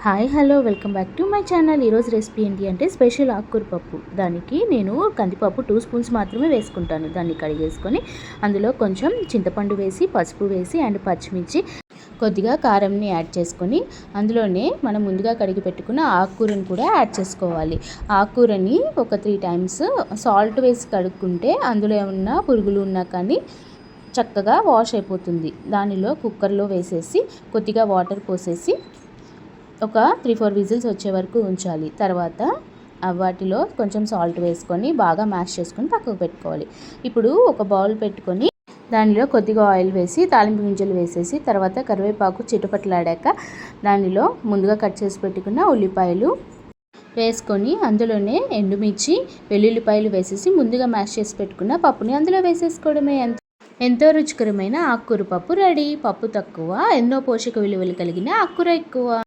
Hi hello welcome back to my channel. ఈరోజు recipe ఏంటి అంటే స్పెషల్ ఆకుకూర పప్పు. దానికి నేను కందిపప్పు 2 స్పూన్స్ మాత్రమే వేసుకుంటాను. దాన్ని కడిగేసుకొని అందులో కొంచెం చింతపండు వేసి, పసుపు వేసి అండ్ పచ్చిమిర్చి, కొద్దిగా కారంని యాడ్ చేసుకొని అందులోనే మనం ముందుగా కడిగి పెట్టుకున్న ఆకుకూరని కూడా యాడ్ చేసుకోవాలి. ఆకుకూరని ఒక 3 టైమ్స్ సాల్ట్ వేసి కడుక్కుంటే అందులో ఏమన్నా పురుగులు ఉన్నా కానీ చక్కగా వాష్ అయిపోతుంది. దానిలో కుక్కర్లో వేసేసి కొద్దిగా వాటర్ పోసేసి ఒక 3-4 విజిల్స్ వచ్చే వరకు ఉంచాలి. తర్వాత వాటిలో కొంచెం సాల్ట్ వేసుకొని బాగా మ్యాష్ చేసుకొని పక్కకు పెట్టుకోవాలి. ఇప్పుడు ఒక బౌల్ పెట్టుకొని దానిలో కొద్దిగా ఆయిల్ వేసి తాలింపు గింజలు వేసేసి తర్వాత కరివేపాకు చిటపట్లాడాక దానిలో ముందుగా కట్ చేసి పెట్టుకున్న ఉల్లిపాయలు వేసుకొని అందులోనే ఎండుమిర్చి, వెల్లుల్లిపాయలు వేసేసి ముందుగా మ్యాష్ చేసి పెట్టుకున్న పప్పుని అందులో వేసేసుకోవడమే. ఎంతో రుచికరమైన ఆకుకూర పప్పు రెడీ. పప్పు తక్కువ, ఎన్నో పోషక విలువలు కలిగిన ఆకుకూర ఎక్కువ.